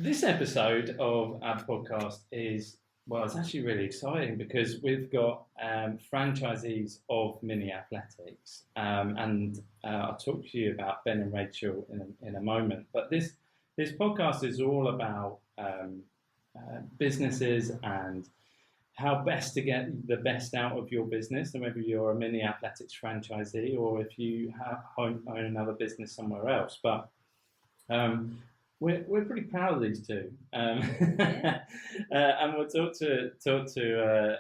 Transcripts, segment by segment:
This episode of our podcast it's actually really exciting because we've got franchisees of Mini Athletics, and I'll talk to you about Ben and Rachel in a moment. But this podcast is all about businesses and how best to get the best out of your business, and whether you're a Mini Athletics franchisee or if you own another business somewhere else. But we're pretty proud of these two, and we'll talk to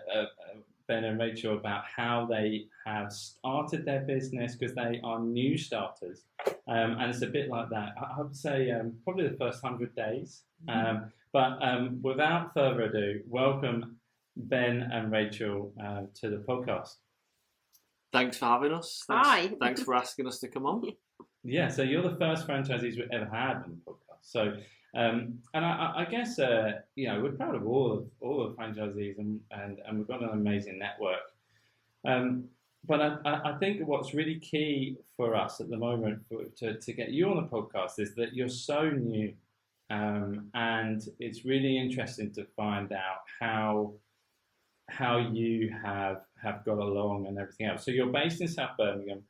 Ben and Rachel about how they have started their business, because they are new starters, and it's a bit like that. I would say probably the first 100 days. But without further ado, welcome Ben and Rachel to the podcast. Thanks for having us. Hi. Thanks for asking us to come on. Yeah, so you're the first franchisees we've ever had on the podcast. So, and I guess we're proud of all the franchisees, and we've got an amazing network. But I think what's really key for us at the moment to get you on the podcast is that you're so new, and it's really interesting to find out how you have got along and everything else. So you're based in South Birmingham.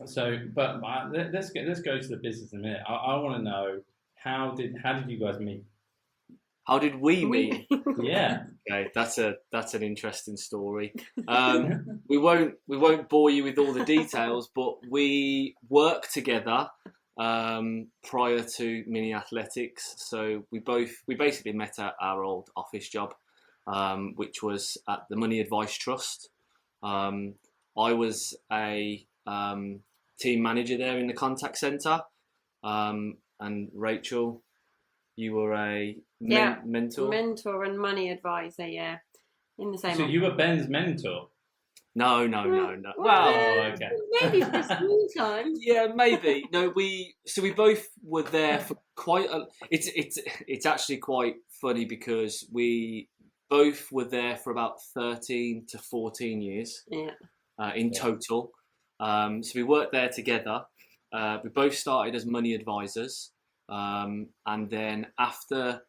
So, but let's go to the business in a minute. I want to know how did you guys meet? How did we meet? Yeah. Okay, that's an interesting story. We won't bore you with all the details, but we worked together prior to Mini Athletics. So we basically met at our old office job, which was at the Money Advice Trust. I was a team manager there in the contact centre, and Rachel, you were a mentor and money advisor, in the same. So office. you were Ben's mentor? No. Well, okay. Maybe for some time. Yeah, maybe. No, we both were there for quite a. It's actually quite funny because we both were there for about 13 to 14 years. In total. So we worked there together. We both started as money advisors, and then after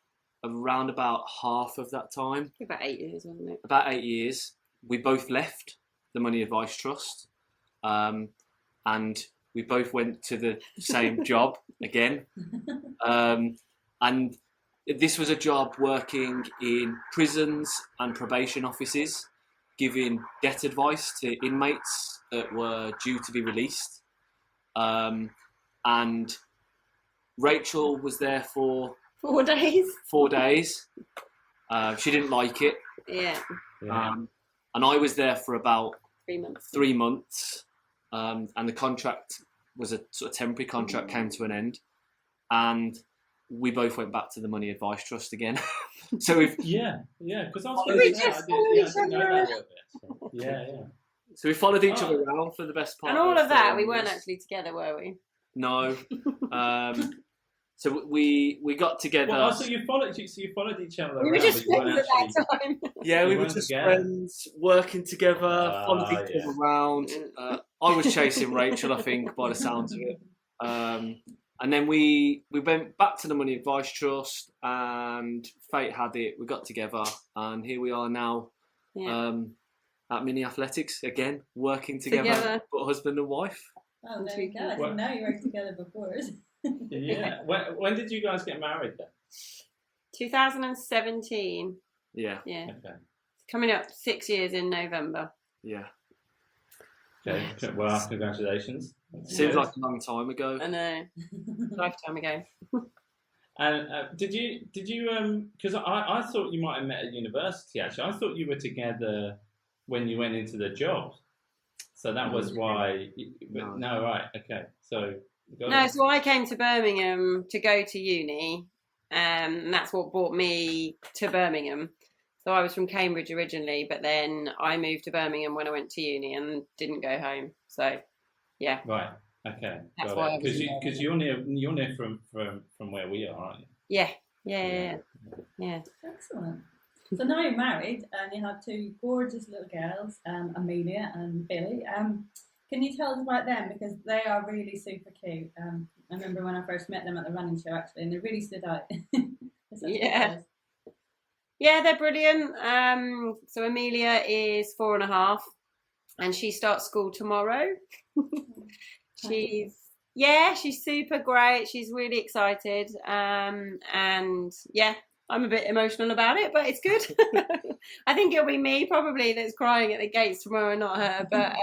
around about half of that time, About 8 years, wasn't it? About 8 years, we both left the Money Advice Trust, and we both went to the same job again. And this was a job working in prisons and probation offices, giving debt advice to inmates that were due to be released. And Rachel was there for 4 days. 4 days. She didn't like it. Yeah. And I was there for about 3 months. 3 months. And the contract was a sort of temporary contract, came to an end. And we both went back to the Money Advice Trust again. So we've because I was We just followed each other around. Yeah. So we followed each other around for the best part. And all of that, we 4 weren't years. actually together, were we? No. So we got together. Well, so you followed each other. We were around, just but you weren't friends at that time. Yeah, we You were weren't just together? friends, working together, followed each yeah. other around. I was chasing Rachel, I think, by the sounds of it. And then we went back to the Money Advice Trust, and fate had it. We got together, and here we are now. At Mini Athletics again, working together. But husband and wife. Oh, there you go. I didn't know you worked together before. Yeah. When did you guys get married then? 2017. Yeah. Yeah. Okay. Coming up 6 years in November. Yeah. Okay. Well, congratulations. Seems like a long time ago. I know. Lifetime ago. And did you? Because I thought you might have met at university. Actually, I thought you were together when you went into the job. So that was why. No, right. Okay. So. So I came to Birmingham to go to uni, and that's what brought me to Birmingham. So I was from Cambridge originally, but then I moved to Birmingham when I went to uni and didn't go home. So, yeah. Right. Okay. That's why. Because you're near from where we are, aren't you? Yeah. Excellent. So now you're married and you have two gorgeous little girls, Amelia and Billy. Can you tell us about them, because they are really super cute. I remember when I first met them at the running show actually, and they really stood out. Yeah. Yeah, they're brilliant. So Amelia is 4.5, and she starts school tomorrow. She's super great. She's really excited. And yeah, I'm a bit emotional about it, but it's good. I think it'll be me probably that's crying at the gates tomorrow, not her. But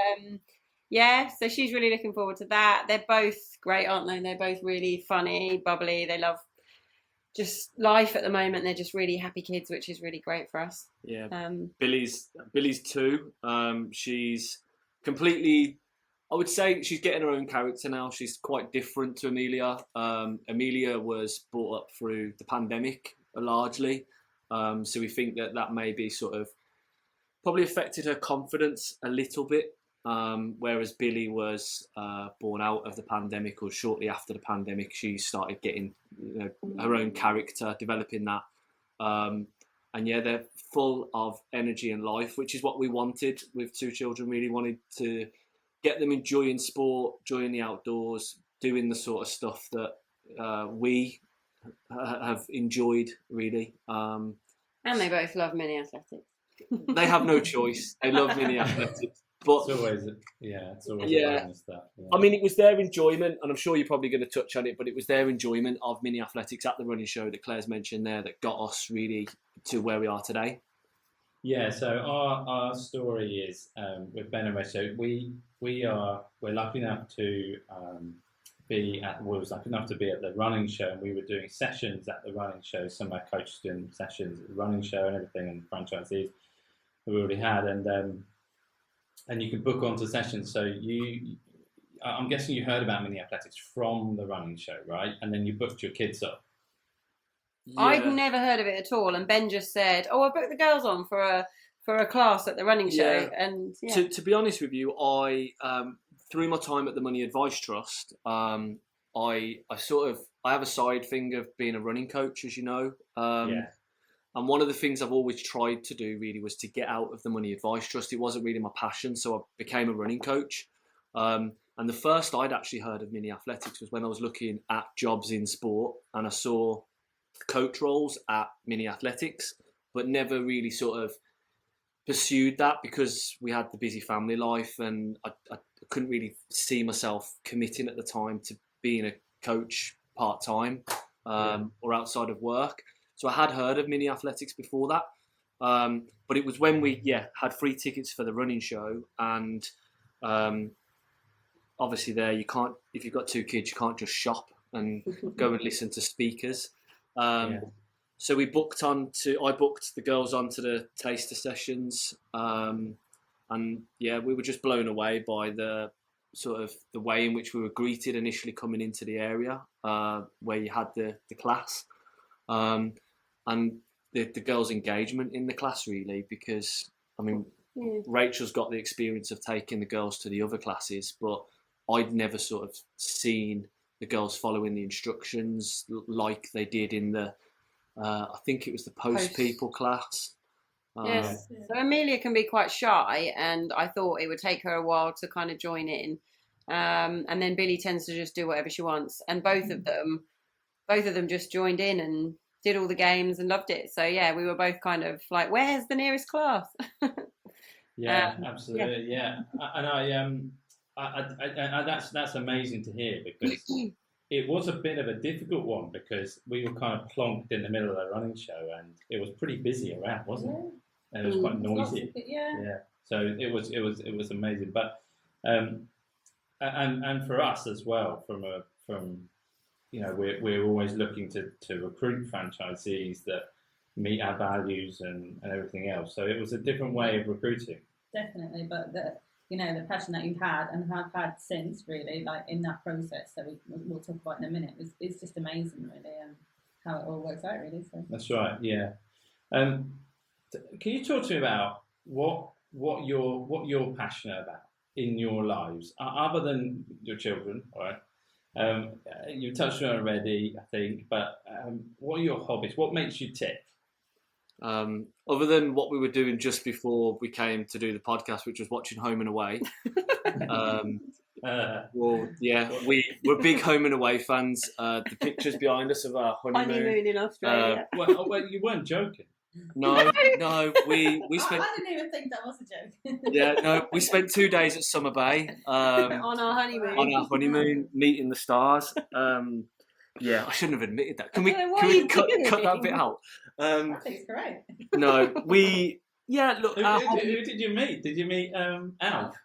yeah, so she's really looking forward to that. They're both great, aren't they? They're both really funny, bubbly. They love just life at the moment. They're just really happy kids, which is really great for us. Yeah. Billy's 2. She's completely, I would say she's getting her own character now. She's quite different to Amelia. Amelia was brought up through the pandemic largely. So we think that maybe sort of probably affected her confidence a little bit. Whereas Billy was born out of the pandemic, or shortly after the pandemic. She started getting her own character, developing that. And yeah, they're full of energy and life, which is what we wanted with 2 children. Really wanted to get them enjoying sport, enjoying the outdoors, doing the sort of stuff that we have enjoyed, really. And they both love mini athletics. They have no choice. They love mini athletics. But it's always stuff. Yeah. I mean, it was their enjoyment, and I'm sure you're probably going to touch on it, but it was their enjoyment of mini athletics at the running show that Claire's mentioned there that got us really to where we are today. Yeah, so our story is with Ben and Rachel. We're lucky enough to was lucky enough to be at the running show, and we were doing sessions at the running show. Some of our coaches doing sessions at the running show and everything, and franchisees we already had, and you could book onto sessions. So I'm guessing you heard about mini athletics from the running show, right? And then you booked your kids up. Yeah. I'd never heard of it at all, and Ben just said, "Oh, I booked the girls on for a class at the running show." Yeah. And to be honest with you, I through my time at the Money Advice Trust, I have a side thing of being a running coach, as you know. And one of the things I've always tried to do really was to get out of the Money Advice Trust. It wasn't really my passion, so I became a running coach. And the first I'd actually heard of mini athletics was when I was looking at jobs in sport, and I saw coach roles at mini athletics, but never really sort of pursued that because we had the busy family life, and I couldn't really see myself committing at the time to being a coach part-time or outside of work. So I had heard of mini athletics before that, but it was when we had free tickets for the running show, and obviously there you can't, if you've got 2 kids, you can't just shop and go and listen to speakers. So I booked the girls onto the taster sessions, and we were just blown away by the sort of the way in which we were greeted initially coming into the area where you had the class. And the girls' engagement in the class, really, because, I mean, Rachel's got the experience of taking the girls to the other classes, but I'd never sort of seen the girls following the instructions like they did in the, I think it was the post people class. Yes. So Amelia can be quite shy, and I thought it would take her a while to kind of join in. And then Billy tends to just do whatever she wants. And both of them just joined in and did all the games and loved it. So yeah, we were both kind of like, where's the nearest class? Absolutely. Yeah. And that's amazing to hear, because it was a bit of a difficult one, because we were kind of plonked in the middle of the running show, and it was pretty busy around, wasn't it? And it was quite noisy. Yeah. So it was amazing. But and for us as well, from we're always looking to recruit franchisees that meet our values and everything else. So it was a different way of recruiting. Definitely, but the passion that you've had and have had since, really, like in that process, that we'll talk about in a minute, is just amazing, really, and how it all works out, really. So that's right. Yeah. Can you talk to me about what you're passionate about in your lives, other than your children? All right. You touched on it already, I think, but what are your hobbies? What makes you tick? Other than what we were doing just before we came to do the podcast, which was watching Home and Away. Well, yeah, we're big Home and Away fans. The pictures behind us of our honeymoon in Australia. Well, you weren't joking. No, we spent. I didn't even think that was a joke. Yeah, no, we spent 2 days at Summer Bay On our honeymoon. meeting the stars. Yeah, I shouldn't have admitted that. Can we cut that bit out? I think it's great. No, look. Who did you meet? Did you meet Alf?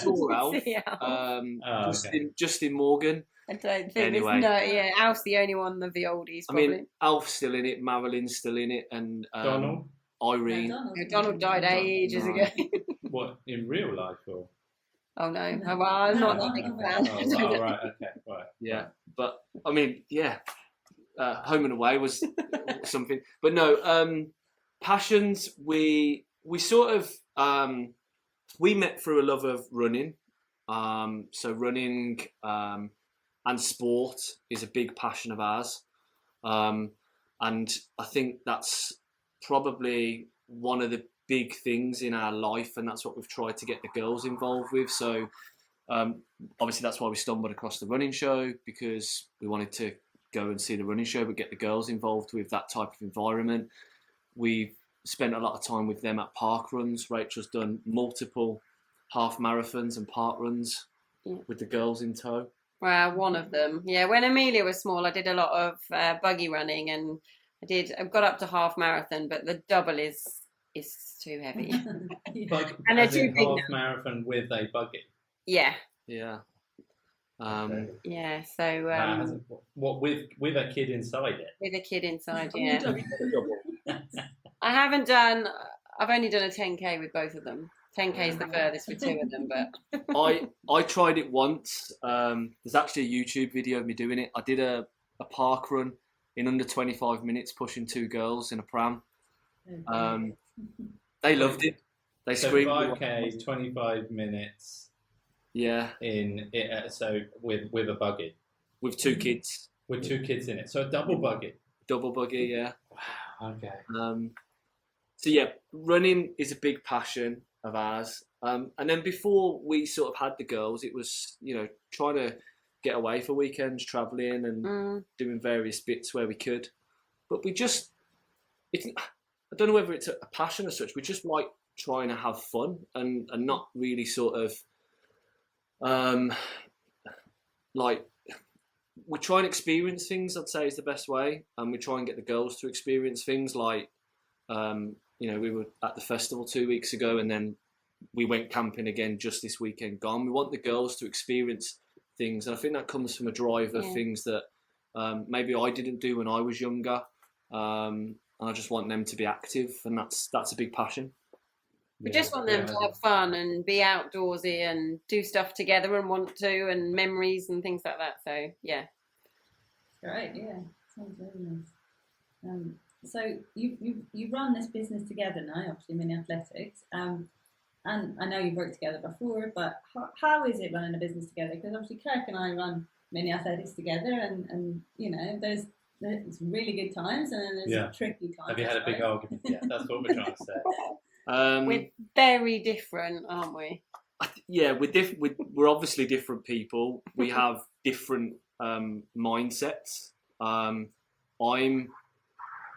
Saw Alf. Justin Morgan. I don't think Anyway. Alf's the only one of the oldies. Probably. I mean, Alf's still in it, Marilyn's still in it, and Donald? Irene. Donald died ages ago. What, in real life or? Oh no, well, I'm not a big fan. Oh, right, okay, right. Yeah, but I mean, Home and Away was something, but no, passions. We sort of we met through a love of running. So running and sport is a big passion of ours, and I think that's probably one of the big things in our life, and that's what we've tried to get the girls involved with. So obviously that's why we stumbled across the running show, because we wanted to go and see the running show but get the girls involved with that type of environment. We've spent a lot of time with them at park runs. Rachel's done multiple half marathons and park runs with the girls in tow. Well, one of them. Yeah, when Amelia was small, I did a lot of buggy running, and I've got up to half marathon, but the double is too heavy. And they're too big. Half marathon with a buggy. Yeah. Yeah. Yeah. So what with a kid inside it? With a kid inside, yeah. I haven't done. I've only done a 10K with both of them. 10K is the furthest with two of them, but I tried it once. There's actually a YouTube video of me doing it. I did a park run in under 25 minutes, pushing two girls in a pram. They loved it. They screamed. 5K, 25 minutes. Yeah. So with a buggy. With two kids. With two kids in it. So a double buggy. Double buggy, yeah. Wow. Okay. So yeah, running is a big passion of ours. And then before we sort of had the girls, it was, trying to get away for weekends, travelling and doing various bits where we could. But I don't know whether it's a passion as such. We just like trying to have fun and not really sort of we try and experience things, I'd say is the best way. And we try and get the girls to experience things like, we were at the festival 2 weeks ago and then we went camping again just this weekend gone. We want the girls to experience things. And I think that comes from a drive of things that maybe I didn't do when I was younger. And I just want them to be active, and that's a big passion. We just want them to have fun and be outdoorsy and do stuff together and want to, and memories and things like that. So, yeah. Great, yeah. Sounds really nice. So you run this business together now, obviously, Mini Athletics. And I know you've worked together before, but how is it running a business together? Because obviously Kirk and I run Mini Athletics together, and there's really good times and then there's tricky times. Have you had a big argument? Yeah, that's what we're trying to say. We're very different, aren't we? Yeah, we're obviously different people. We have different mindsets. I'm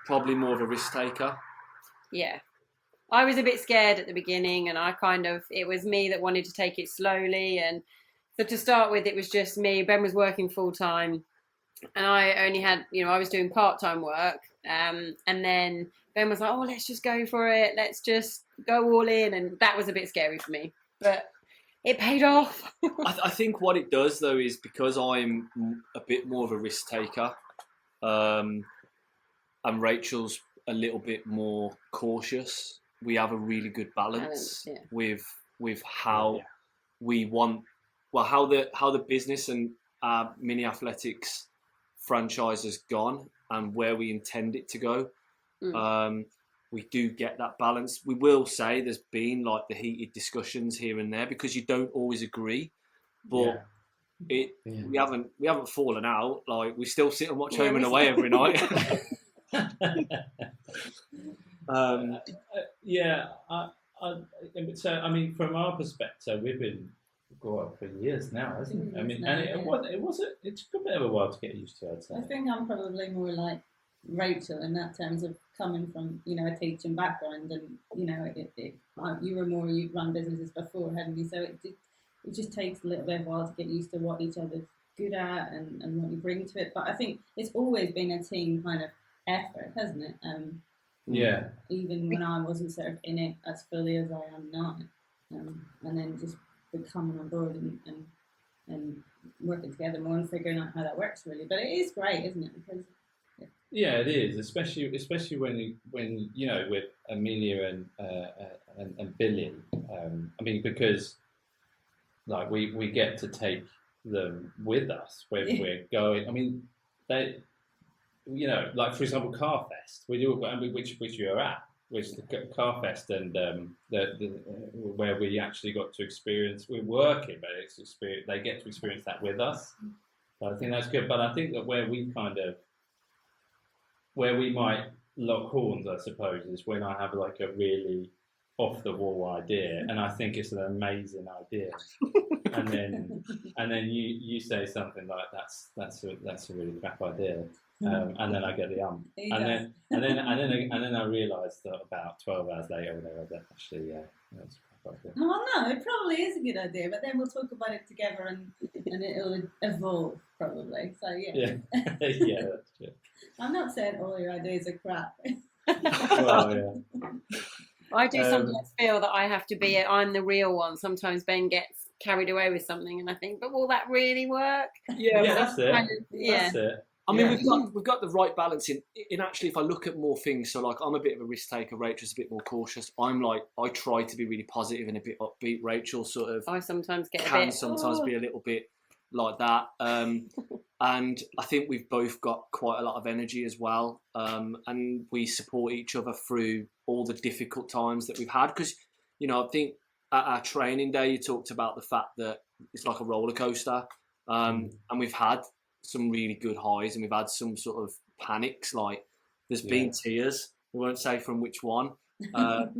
probably more of a risk taker. Yeah. I was a bit scared at the beginning, and it was me that wanted to take it slowly. And so to start with, it was just me. Ben was working full time, and I only had, I was doing part-time work. And then Ben was like, oh, let's just go for it. Let's just go all in. And that was a bit scary for me, but it paid off. I think what it does, though, is because I'm a bit more of a risk taker, and Rachel's a little bit more cautious. We have a really good balance with how we want, how the business and our Mini Athletics franchise has gone and where we intend it to go. We do get that balance. We will say there's been like the heated discussions here and there because you don't always agree, but we haven't fallen out. Like we still sit and watch Home and Away every night. Yeah, so I mean, from our perspective, we've been going for years now, hasn't it? I mean, and it's a bit of a while to get used to, I'd say. I think I'm probably more like Rachel in that terms of coming from, a teaching background, and you've run businesses before, haven't you? So it just takes a little bit of a while to get used to what each other's good at and what you bring to it. But I think it's always been a team kind of effort, hasn't it? Yeah. Even when I wasn't sort of in it as fully as I am now, and then just coming on board and working together more and figuring out how that works, really. But it is great, isn't it? Because yeah, it is, especially when with Amelia and Billy. I mean, because like we get to take them with us when we're going. I mean, they, like for example, Car Fest. We do, which you are at, which is the Car Fest, and where we actually got to experience. We're working, but they get to experience that with us. So I think that's good. But I think that where we might lock horns, I suppose, is when I have like a really off the wall idea, and I think it's an amazing idea, and then you say something like that's a really crap idea, and then I get the and then I realise that about 12 hours later, that actually that's a crap idea. Well, no, it probably is a good idea, but then we'll talk about it together, and it'll evolve probably. So yeah, yeah, that's true. I'm not saying all your ideas are crap. Well, yeah. I do sometimes feel that I'm the real one. Sometimes Ben gets carried away with something, and I think, but will that really work? Yeah, that's it. That's it. I mean, we've got the right balance in actually. If I look at more things, so like I'm a bit of a risk taker. Rachel's a bit more cautious. I'm like, I try to be really positive and a bit upbeat. Rachel sort of I sometimes get sometimes be a little bit like that. And I think we've both got quite a lot of energy as well. And we support each other through all the difficult times that we've had. Because, I think at our training day, you talked about the fact that it's like a roller coaster. And we've had some really good highs, and we've had some sort of panics. Like there's been tears. We won't say from which one at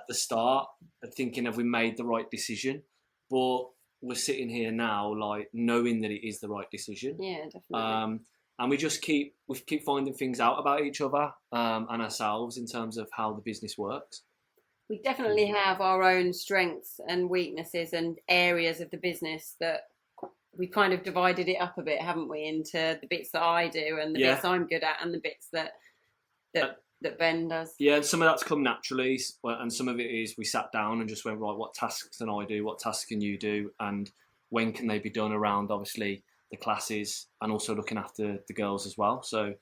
the start, thinking, have we made the right decision? But we're sitting here now, like knowing that it is the right decision. Yeah, definitely. And we keep finding things out about each other and ourselves in terms of how the business works. We definitely have our own strengths and weaknesses and areas of the business that we kind of divided it up a bit, haven't we? Into the bits that I do and the bits I'm good at, and the bits that Ben does. Yeah, and some of that's come naturally, and some of it is we sat down and just went, right, what tasks can I do? What tasks can you do? And when can they be done around, obviously, the classes, and also looking after the girls as well. So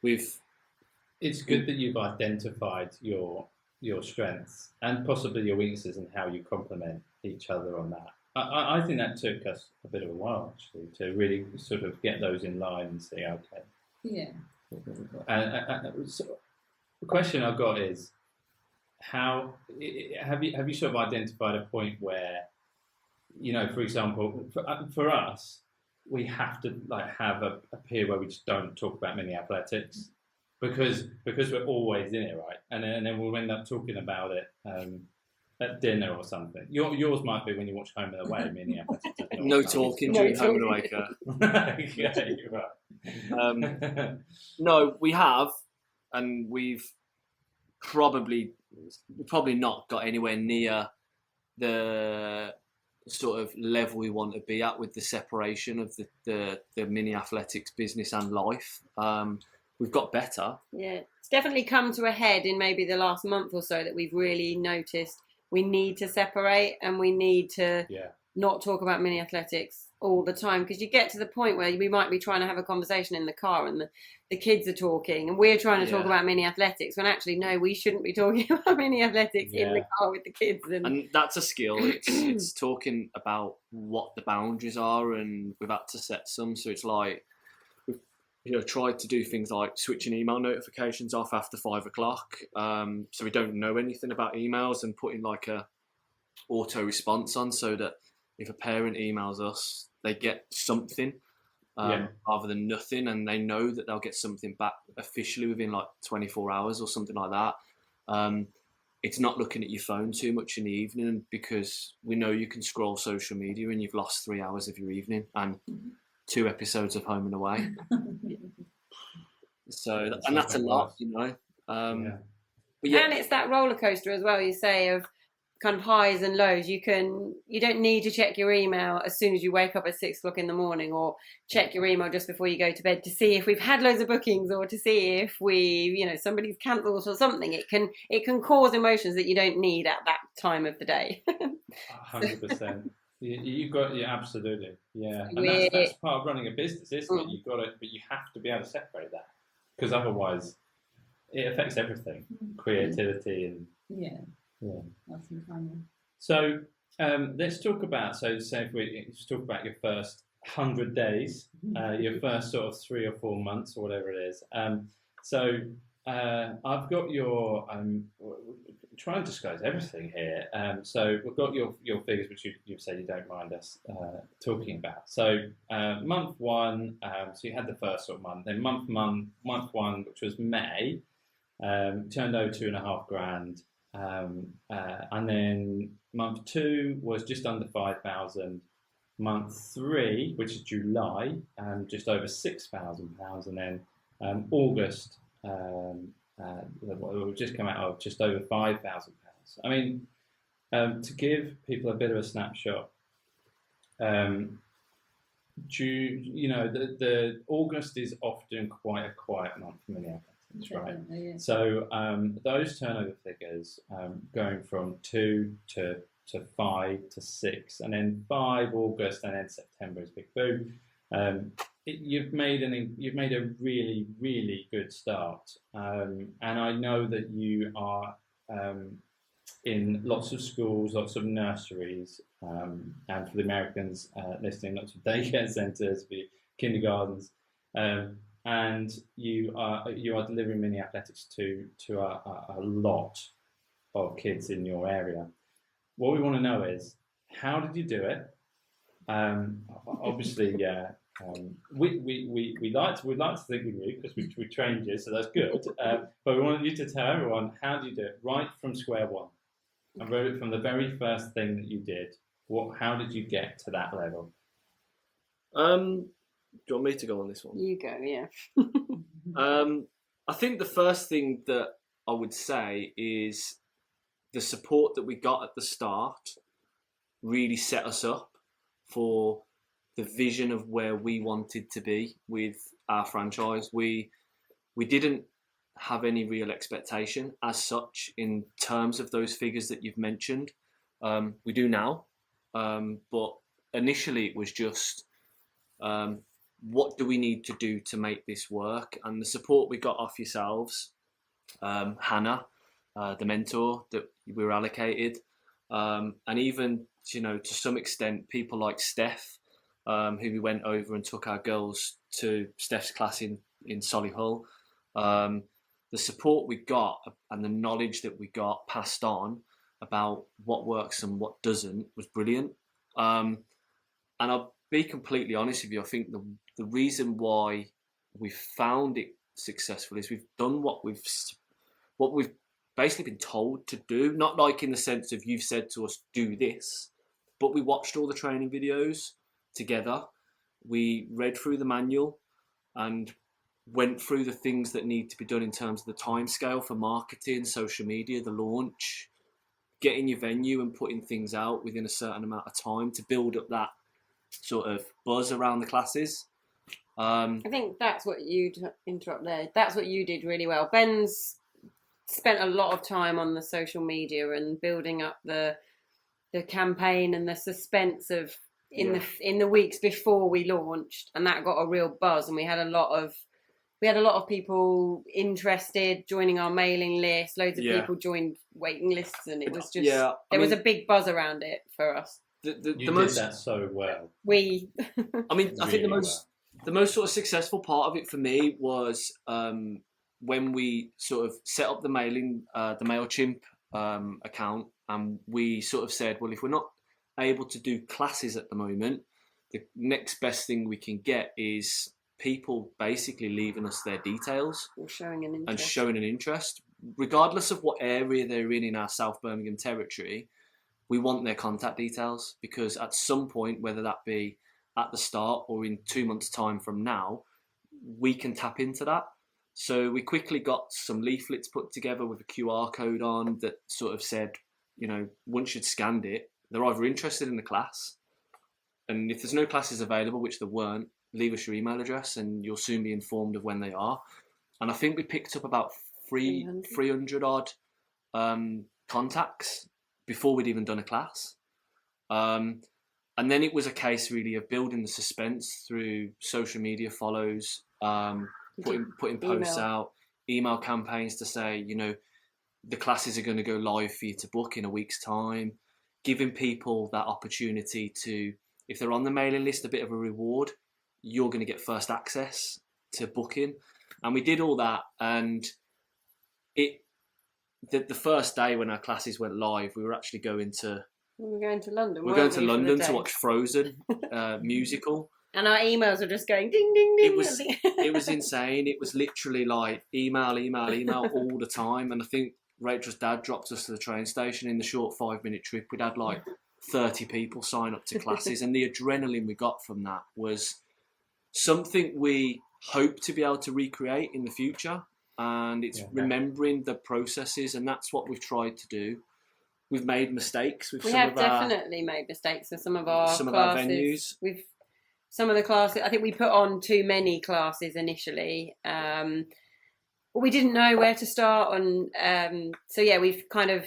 it's good that you've identified your strengths and possibly your weaknesses and how you complement each other on that. I think that took us a bit of a while, actually, to really sort of get those in line and say, okay. Yeah. So the question I've got is, how have you sort of identified a point where, for example, for us, we have to have a period where we just don't talk about mini athletics because we're always in it, right? And then we'll end up talking about it at dinner or something. Yours might be when you watch Home and Away. Mini athletics. No talking during Home and Away. Yeah, you're right. No, we have, and we've probably not got anywhere near the sort of level we want to be at with the separation of the mini athletics business and life. We've got better. Yeah, it's definitely come to a head in maybe the last month or so that we've really noticed we need to separate, and we need to not talk about mini athletics all the time, because you get to the point where we might be trying to have a conversation in the car and the kids are talking and we're trying to talk about mini athletics when actually no, we shouldn't be talking about mini athletics in the car with the kids. And that's a skill. It's talking about what the boundaries are, and we've had to set some. So it's like we've tried to do things like switching email notifications off after 5 o'clock, so we don't know anything about emails, and putting like a auto response on so that if a parent emails us, they get something. rather than nothing, and they know that they'll get something back officially within like 24 hours or something like that. It's not looking at your phone too much in the evening, because we know you can scroll social media and you've lost 3 hours of your evening and 2 episodes of Home and Away. So, and that's a lot, you know. But and it's that roller coaster as well, you say, of kind of highs and lows. You don't need to check your email as soon as you wake up at 6 o'clock in the morning, or check your email just before you go to bed to see if we've had loads of bookings, or to see if somebody's cancelled or something. It can cause emotions that you don't need at that time of the day. 100%. Absolutely, yeah. And that's part of running a business, isn't it? But you have to be able to separate that, because otherwise it affects everything, creativity and yeah. That's incredible. So let's talk about let's talk about your first 100 days, your first sort of 3 or 4 months or whatever it is. I've got your try and disclose everything here. So we've got your figures, which you've said you don't mind us talking about. So month one, so you had the first sort of month. Then month one, which was May, turned over $2,500. And then month 2 was just under 5,000. Month 3, which is July, just over £6,000, and then August, we've just come out of just over £5,000. I mean, to give people a bit of a snapshot, the August is often quite a quiet month for Mini Athletics, right? Yeah. So those turnover figures going from 2 to 5 to 6, and then 5 August, and then September is big boom. You've made a really, really good start, and I know that you are in lots of schools, lots of nurseries, and for the Americans listening, lots of daycare centres, kindergartens, and you are delivering Mini Athletics to a lot of kids in your area. What we want to know is, how did you do it? Obviously, we'd like to think we knew, because we trained you, so that's good. But we want you to tell everyone, how do you do it right from square one? And really from the very first thing that you did. How did you get to that level? Do you want me to go on this one? You go, yeah. I think the first thing that I would say is the support that we got at the start really set us up for the vision of where we wanted to be with our franchise. We didn't have any real expectation as such in terms of those figures that you've mentioned. We do now, but initially it was just what do we need to do to make this work? And the support we got off yourselves, Hannah, the mentor that we were allocated, and even to some extent people like Steph, who we went over and took our girls to Steph's class in Solihull. The support we got and the knowledge that we got passed on about what works and what doesn't was brilliant. And I'll be completely honest with you, I think the reason why we found it successful is we've done what we've basically been told to do, not like in the sense of you've said to us, do this, but we watched all the training videos together. We read through the manual and went through the things that need to be done in terms of the timescale for marketing, social media, the launch, getting your venue and putting things out within a certain amount of time to build up that sort of buzz around the classes. I think that's what that's what you did really well. Ben's spent a lot of time on the social media and building up the campaign and the suspense of in the weeks before we launched, and that got a real buzz, and we had a lot of people interested, joining our mailing list. Loads of people joined waiting lists, and it was just there was a big buzz around it for us. You did that so well. I think the most sort of successful part of it for me was when we sort of set up the MailChimp account, and we sort of said, well, if we're not able to do classes at the moment, the next best thing we can get is people basically leaving us their details Or showing an interest. and showing an interest, regardless of what area they're in our South Birmingham territory. We want their contact details, because at some point, whether that be at the start or in 2 months' time from now, we can tap into that. So we quickly got some leaflets put together with a QR code on that sort of said, you know, once you'd scanned it, they're either interested in the class, and if there's no classes available, which there weren't, leave us your email address and you'll soon be informed of when they are. And I think we picked up about 300 odd contacts before we'd even done a class. And then it was a case really of building the suspense through social media follows, putting posts out, email campaigns to say, you know, the classes are going to go live for you to book in a week's time, giving people that opportunity to, if they're on the mailing list, a bit of a reward. You're going to get first access to booking. And we did all that, and the first day when our classes went live, we were actually going to London. We were going to London to watch Frozen musical. And our emails were just going ding, ding, ding. It was insane. It was literally like email all the time. And I think Rachel's dad dropped us to the train station. In the short 5-minute trip, we'd had like 30 people sign up to classes. And the adrenaline we got from that was something we hope to be able to recreate in the future. And it's remembering the processes, and that's what we've tried to do. We've made mistakes with definitely made mistakes with some of our venues. Some of the classes, I think we put on too many classes initially. We didn't know where to start on. So we've kind of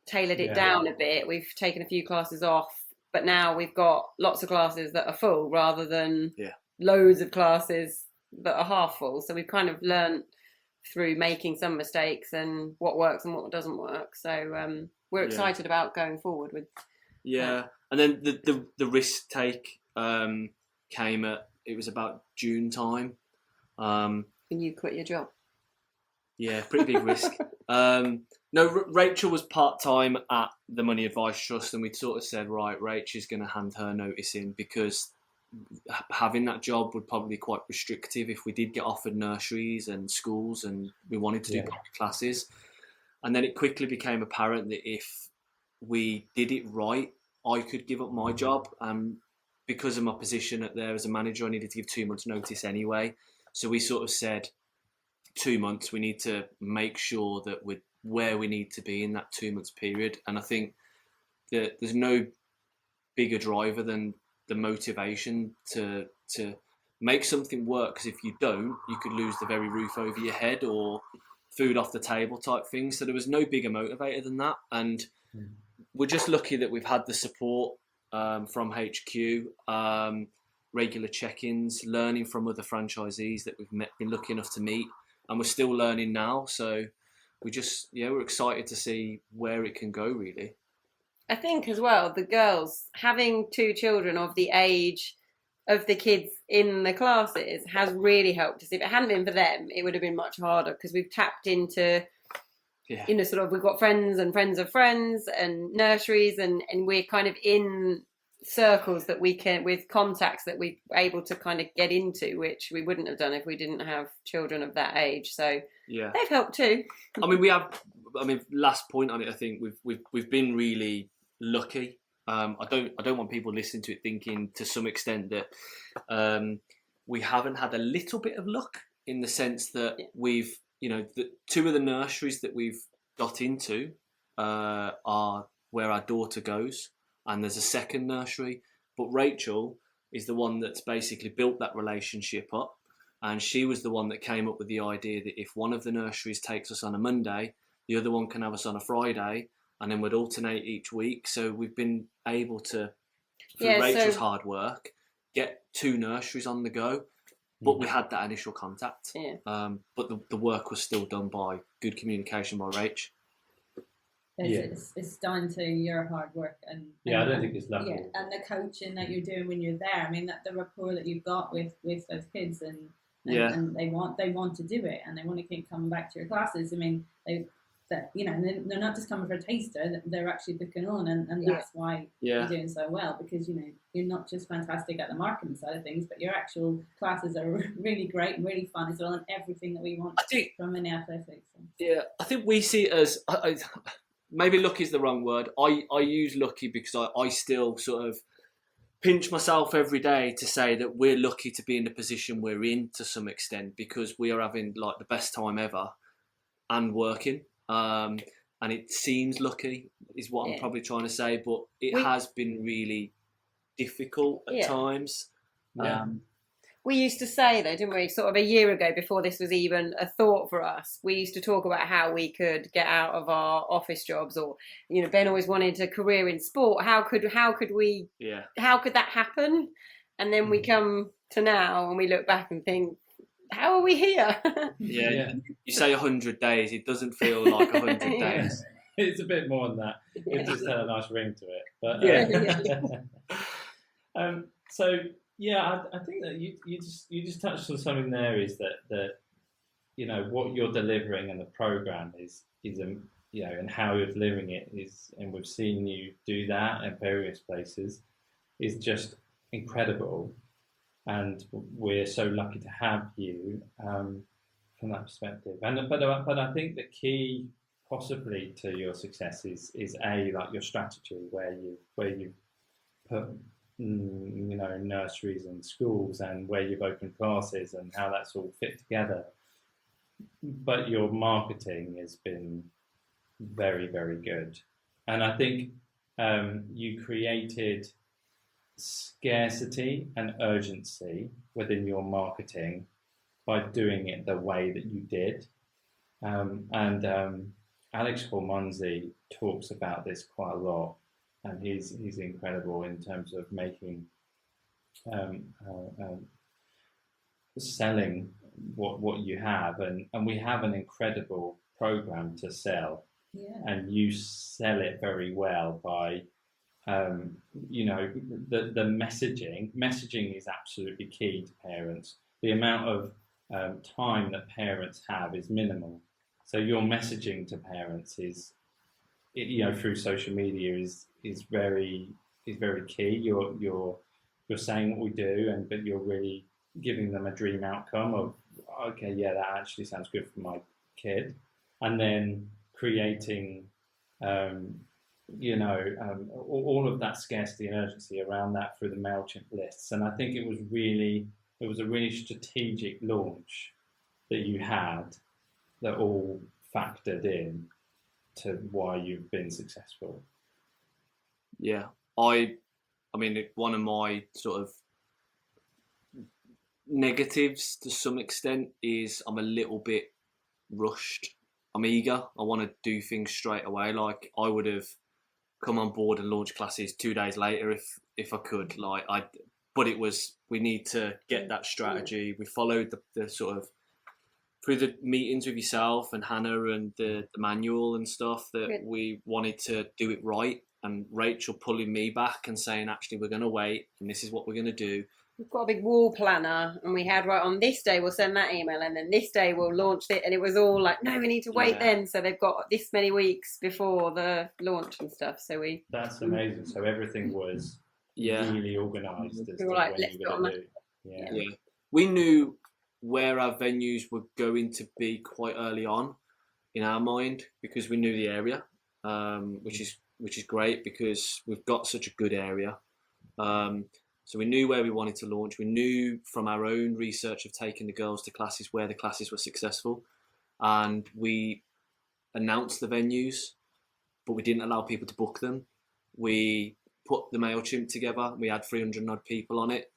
tailored it down a bit. We've taken a few classes off, but now we've got lots of classes that are full rather than loads of classes that are half full. So we've kind of learnt through making some mistakes and what works and what doesn't work. So we're excited about going forward with. And then the risk take came at, it was about June time. And you quit your job. Yeah, pretty big risk. No, Rachel was part-time at the Money Advice Trust, and we sort of said, right, Rachel's going to hand her notice in, because having that job would probably be quite restrictive if we did get offered nurseries and schools and we wanted to do public classes. And then it quickly became apparent that if we did it right, I could give up my job. Because of my position there as a manager, I needed to give 2 months notice anyway. So we sort of said 2 months, we need to make sure that we're where we need to be in that 2 months period. And I think that there's no bigger driver than the motivation to make something work, because if you don't, you could lose the very roof over your head or food off the table type thing. So there was no bigger motivator than that. And we're just lucky that we've had the support from HQ, regular check-ins, learning from other franchisees that we've been lucky enough to meet, and we're still learning now. So we're excited to see where it can go, really. I think as well, the girls having 2 children of the age of the kids in the classes has really helped us. If it hadn't been for them, it would have been much harder, because we've tapped into, we've got friends and friends of friends and nurseries, and we're kind of in circles that we can, with contacts that we're able to kind of get into, which we wouldn't have done if we didn't have children of that age. So they've helped too. Last point on it, I think we've been really lucky. I don't want people listening to it thinking to some extent that we haven't had a little bit of luck, in the sense that we've, the 2 of the nurseries that we've got into are where our daughter goes, and there's a second nursery, but Rachel is the one that's basically built that relationship up, and she was the one that came up with the idea that if one of the nurseries takes us on a Monday, the other one can have us on a Friday, and then we'd alternate each week. So we've been able to, through Rachel's hard work, get 2 nurseries on the go. But we had that initial contact. But the work was still done by good communication by Rach. It's down to your hard work and I don't think it's lucky. And the coaching that you're doing when you're there. I mean, that the rapport that you've got with those kids, and they want to do it, and they want to keep coming back to your classes. I mean, that, you know, they're not just coming for a taster, they're actually booking on, and that's why you're doing so well, because, you know, you're not just fantastic at the marketing side of things, but your actual classes are really great and really fun as well, and everything that we want from Mini Athletics. Yeah, I think we see it as, maybe lucky is the wrong word. I use lucky because I still sort of pinch myself every day to say that we're lucky to be in the position we're in to some extent, because we are having like the best time ever and working. And it seems lucky is what I'm probably trying to say, but it has been really difficult at times. We used to say, though, didn't we, sort of a year ago, before this was even a thought for us, we used to talk about how we could get out of our office jobs, or, you know, Ben always wanted a career in sport. How could that happen? And then we come to now and we look back and think, how are we here? You say 100 days, it doesn't feel like 100 days. It's a bit more than that. It just had a nice ring to it. But so yeah, I think that you just touched on something there, is that you know what you're delivering and the program is you know, and how you're delivering it is, and we've seen you do that at various places, is just incredible. And we're so lucky to have you from that perspective. But I think the key possibly to your success is like your strategy, where you put you know, nurseries and schools, and where you've opened classes and how that's all fit together. But your marketing has been very, very good, and I think you created scarcity and urgency within your marketing by doing it the way that you did. Alex Hormonzi talks about this quite a lot, and he's incredible in terms of making selling what you have, and we have an incredible program to sell, and you sell it very well by you know, the messaging is absolutely key to parents. The amount of time that parents have is minimal, so your messaging to parents is, you know, through social media is very key. You're saying what we do, but you're really giving them a dream outcome of, okay, yeah, that actually sounds good for my kid, and then creating you know, all of that scarcity and urgency around that through the MailChimp lists. And I think it was a really strategic launch that you had, that all factored in to why you've been successful. Yeah, I mean, one of my sort of negatives to some extent is I'm a little bit rushed. I'm eager. I want to do things straight away. Like, I would have come on board and launch classes 2 days later if I could. But it was, we need to get that strategy. We followed the sort of, through the meetings with yourself and Hannah and the manual and stuff, that we wanted to do it right. And Rachel pulling me back and saying, actually, we're going to wait, and this is what we're going to do. We've got a big wall planner, and we had, right, on this day we'll send that email, and then this day we'll launch it, and it was all like, no, we need to wait then. So they've got this many weeks before the launch and stuff. So that's amazing. So everything was really organised as to like, when you were going to do. Yeah. We knew where our venues were going to be quite early on in our mind, because we knew the area, which is great, because we've got such a good area. So we knew where we wanted to launch. We knew from our own research of taking the girls to classes where the classes were successful, and we announced the venues, but we didn't allow people to book them. We put the MailChimp together. We had 300 odd people on it,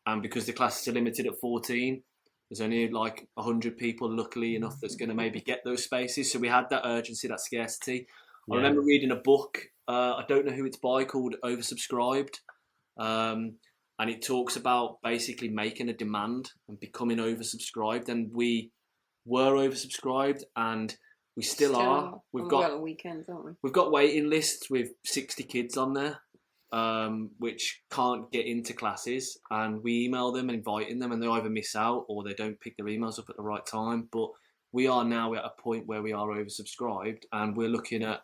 and because the classes are limited at 14, there's only like 100 people, luckily enough, that's going to maybe get those spaces. So we had that urgency, that scarcity. I remember reading a book, I don't know who it's by, called Oversubscribed. And it talks about basically making a demand and becoming oversubscribed. And we were oversubscribed, and we still are. We've got weekends, aren't we? We've got waiting lists with 60 kids on there, which can't get into classes. And we email them, inviting them, and they either miss out or they don't pick their emails up at the right time. But we are now at a point where we are oversubscribed, and we're looking at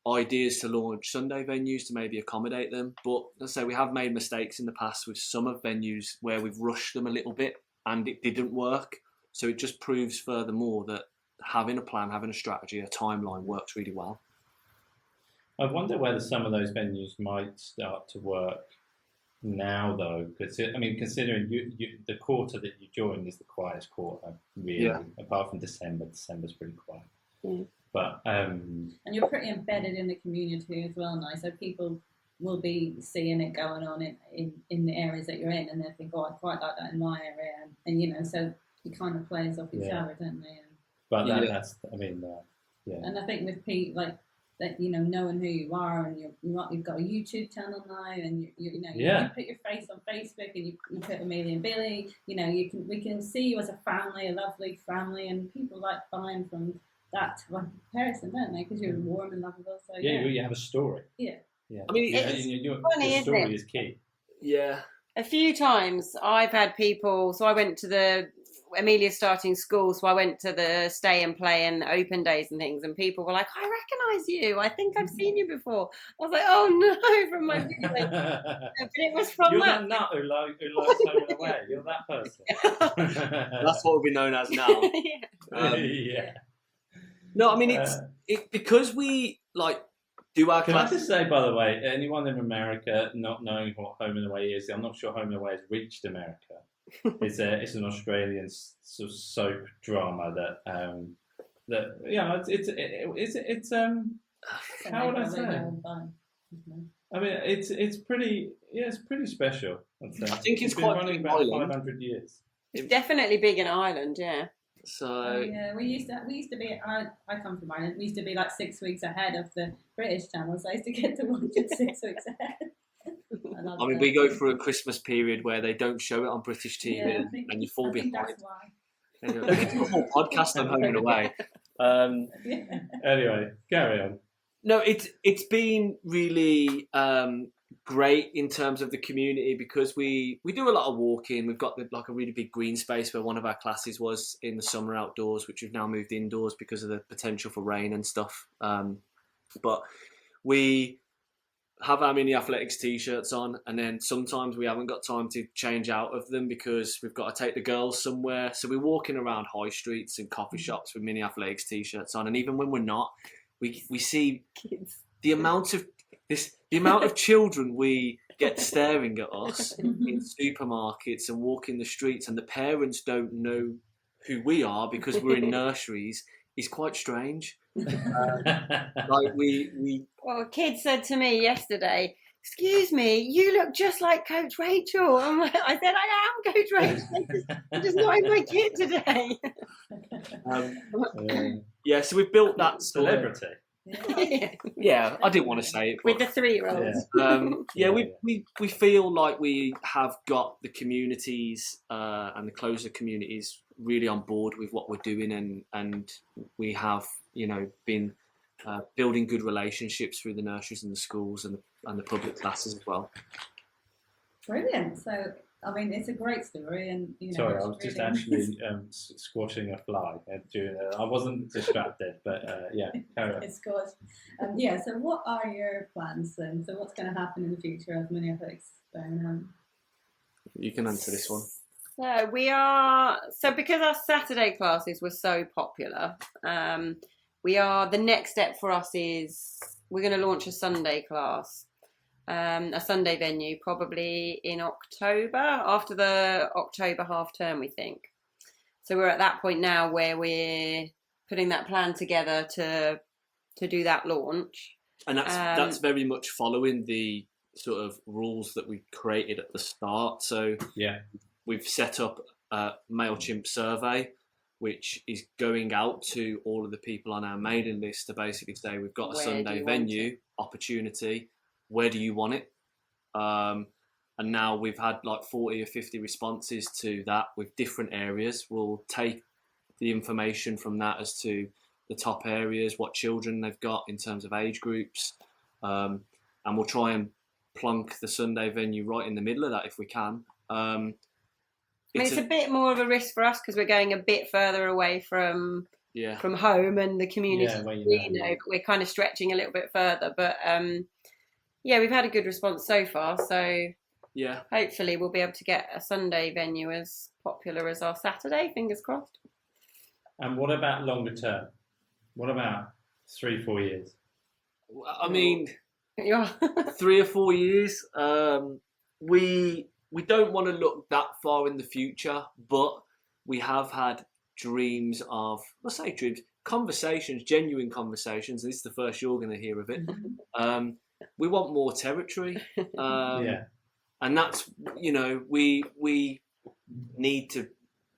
ideas to launch Sunday venues to maybe accommodate them. But let's say we have made mistakes in the past with summer venues where we've rushed them a little bit and it didn't work. So it just proves furthermore that having a plan, having a strategy, a timeline works really well. I wonder whether some of those venues might start to work now, though, because I mean, considering the quarter that you joined is the quietest quarter, really, apart from December. December's pretty quiet. Mm. But and you're pretty embedded in the community as well now, so people will be seeing it going on in the areas that you're in, and they'll think, oh, I quite like that in my area, and you know, so it kind of plays off each other, don't they? But that's, I mean, And I think with Pete, like that, you know, knowing who you are, and you've got a YouTube channel now, and you put your face on Facebook, and you put Amelia and Billy. You know, we can see you as a family, a lovely family, and people like buying from that type of person, don't they? Because you're warm and lovable. So you have a story. Yeah. Yeah. I mean, your funny, story isn't it? is key. Yeah. A few times I've had people, so I went to Amelia's starting school, so I went to the stay and play and open days and things, and people were like, I recognise you, I think I've seen you before. I was like, oh no, from my video. But it was from You're that. that nut who likes Home and Away. You're that person. That's what we're known as now. Yeah. No, I mean, it's because we do our Can I classes. just say, by the way, anyone in America not knowing what Home and Away is, I'm not sure Home and Away has reached America. It's an Australian sort of soap drama it's how would I say? I mean, it's pretty special. I'd say. I think it's been quite running big about island. 500 years. It's definitely big in Ireland, yeah. So yeah, we used to be. I come from Ireland. We used to be like 6 weeks ahead of the British channels. So I used to get to watch it 6 weeks ahead. I mean, we go through a Christmas period where they don't show it on British TV, and you fall behind. That's why. There's a whole podcast on Home and Away. Anyway, carry on. No, it's been really great in terms of the community because we do a lot of walking. We've got a really big green space where one of our classes was in the summer outdoors, which we've now moved indoors because of the potential for rain and stuff. But we have our Mini Athletics t-shirts on, and then sometimes we haven't got time to change out of them because we've got to take the girls somewhere. So we're walking around high streets and coffee shops with Mini Athletics t-shirts on, and even when we're not, we see the amount of children we get staring at us in supermarkets and walking the streets, and the parents don't know who we are because we're in nurseries is quite strange. Well, a kid said to me yesterday, excuse me, you look just like Coach Rachel. I said, I am Coach Rachel. I'm just not in my kit today. Yeah, so we've built that celebrity. Yeah, I didn't want to say it. With the 3-year-olds. We feel like we have got the communities and the closer communities really on board with what we're doing, and we have, been building good relationships through the nurseries and the schools and the public classes as well. Brilliant. So, I mean, it's a great story, and Sorry, I was just actually squashing a fly. I wasn't distracted, but carry on. It's good. So what are your plans then? So what's going to happen in the future of Mini Athletics Birmingham? You can answer this one. So because our Saturday classes were so popular, the next step for us is we're going to launch a Sunday class. A Sunday venue probably in October, after the October half term, we think. So we're at that point now where we're putting that plan together to do that launch. And that's very much following the sort of rules that we created at the start. So we've set up a MailChimp survey, which is going out to all of the people on our mailing list to basically say we've got a Sunday venue opportunity. Where do you want it? And now we've had like 40 or 50 responses to that with different areas. We'll take the information from that as to the top areas, what children they've got in terms of age groups, and we'll try and plonk the Sunday venue right in the middle of that if we can. I mean, it's a bit more of a risk for us because we're going a bit further away from home and the community. But we're kind of stretching a little bit further. But we've had a good response so far. So hopefully we'll be able to get a Sunday venue as popular as our Saturday. Fingers crossed. And what about longer term? What about 3-4 years? I mean, 3 or 4 years. We don't want to look that far in the future, but we have had dreams of, conversations, genuine conversations. This is the first you're going to hear of it. We want more territory. And that's, we need to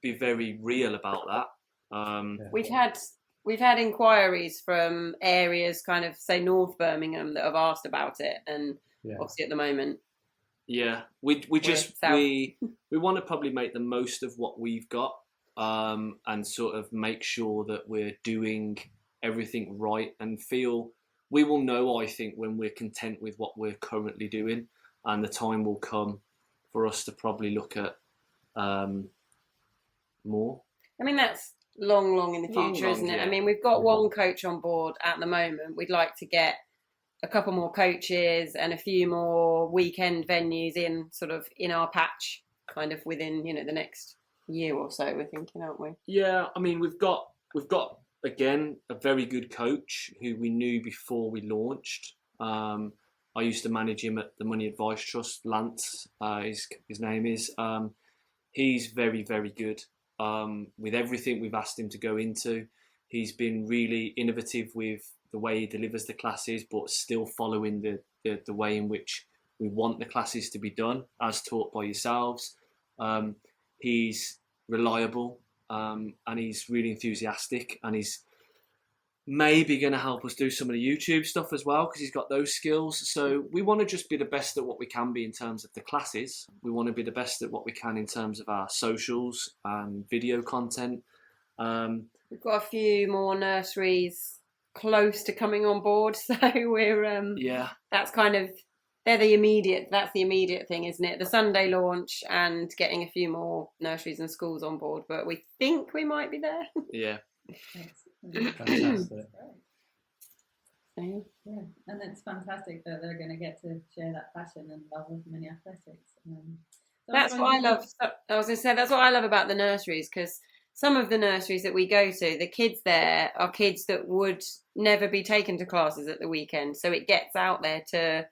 be very real about that. We've had inquiries from areas kind of, say, North Birmingham that have asked about it. And obviously at the moment, we want to probably make the most of what we've got, and sort of make sure that we're doing everything right, and we will know, I think, when we're content with what we're currently doing, and the time will come for us to probably look at more. I mean, that's long in the future, isn't it? I mean, we've got one coach on board at the moment. We'd like to get a couple more coaches and a few more weekend venues in our patch, kind of within the next year or so. We're thinking, aren't we? Yeah, I mean, we've got again a very good coach who we knew before we launched. I used to manage him at the Money Advice Trust. Lance, his name is. He's very, very good with everything we've asked him to go into. He's been really innovative with the way he delivers the classes, but still following the way in which we want the classes to be done, as taught by yourselves. He's reliable, and he's really enthusiastic, and he's maybe going to help us do some of the YouTube stuff as well, because he's got those skills. So we want to just be the best at what we can be in terms of the classes. We want to be the best at what we can in terms of our socials and video content. We've got a few more nurseries close to coming on board, so we're that's kind of that's the immediate thing, isn't it? The Sunday launch and getting a few more nurseries and schools on board, but we think we might be there. Fantastic. Yeah, and it's fantastic that they're going to get to share that passion and love of mini athletics. That's what I love. I was going to say, that's what I love about the nurseries, because some of the nurseries that we go to, the kids there are kids that would never be taken to classes at the weekend. So it gets out there to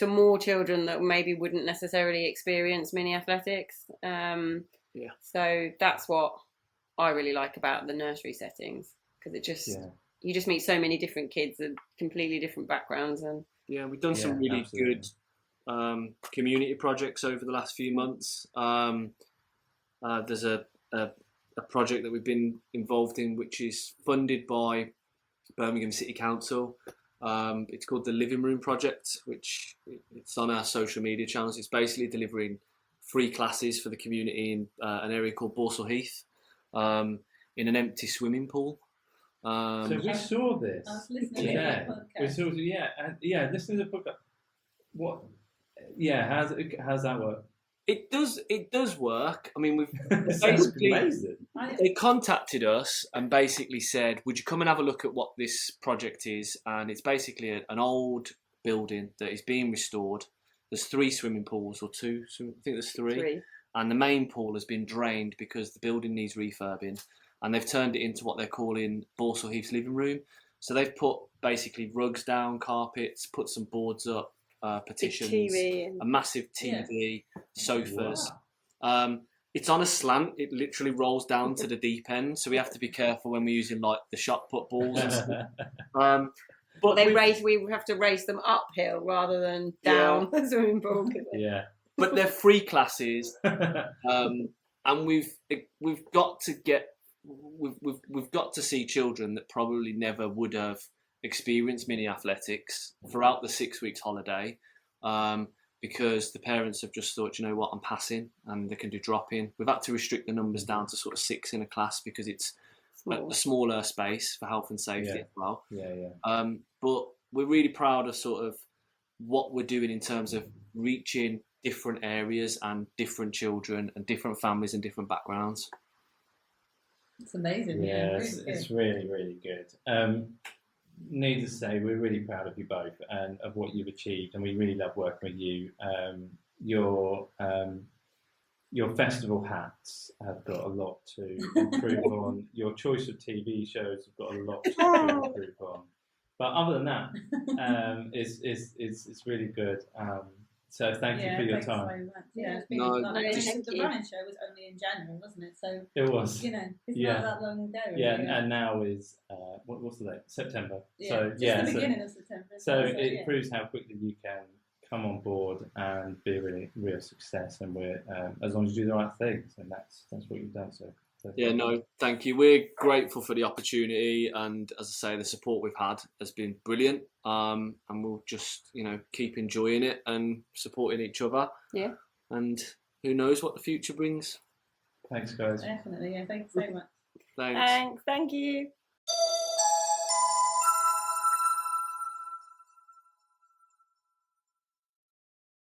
more children that maybe wouldn't necessarily experience mini athletics. So that's what I really like about the nursery settings, because it just you just meet so many different kids and completely different backgrounds. And we've done some really good community projects over the last few months. There's a project that we've been involved in, which is funded by Birmingham City Council. It's called the Living Room Project, which it's on our social media channels. It's basically delivering free classes for the community in an area called Borsall Heath, in an empty swimming pool. So we saw this today. We saw, listening to the podcast. What? Yeah, how's that work? It does work. I mean, we've basically they contacted us and basically said, "Would you come and have a look at what this project is?" And it's basically an old building that is being restored. There's 3 swimming pools, or 2. I think there's 3. And the main pool has been drained because the building needs refurbing, and they've turned it into what they're calling Borsall Heath's living room. So they've put basically rugs down, carpets, put some boards up, partitions, a massive TV, sofas. Wow. It's on a slant. It literally rolls down to the deep end, so we have to be careful when we're using like the shot put balls and stuff. But we have to race them uphill rather than down the swimming pool. But they're free classes, and we've got to see children that probably never would have experienced mini athletics throughout the 6 weeks holiday, because the parents have just thought, you know what, I'm passing, and they can do drop-in. We've had to restrict the numbers down to sort of 6 in a class because it's a smaller space for health and safety as well. But we're really proud of sort of what we're doing in terms of reaching different areas and different children and different families and different backgrounds. It's amazing. Yeah, Really it's good. really, really good. Needless to say, we're really proud of you both and of what you've achieved, and we really love working with you. Your festival hats have got a lot to improve on. Your choice of TV shows have got a lot to improve on. But other than that, it's really good. So thank you for your thanks time. So much. Yeah, it's been No, like, thank the you. running show was only in January, wasn't it? So It was. you know, it's Yeah. not that long ago. Really. Yeah, and now is what's the date? September. Yeah, So just yeah, the so, beginning of September. so yeah. it proves how quickly you can come on board and be a really real success. And we're as long as you do the right things, and that's what you've done. So Yeah, no, thank you. We're grateful for the opportunity, and as I say, the support we've had has been brilliant. And we'll just, keep enjoying it and supporting each other. Yeah. And who knows what the future brings. Thanks, guys. Definitely. Yeah, thank you so much. Thanks. Thanks. Thank you.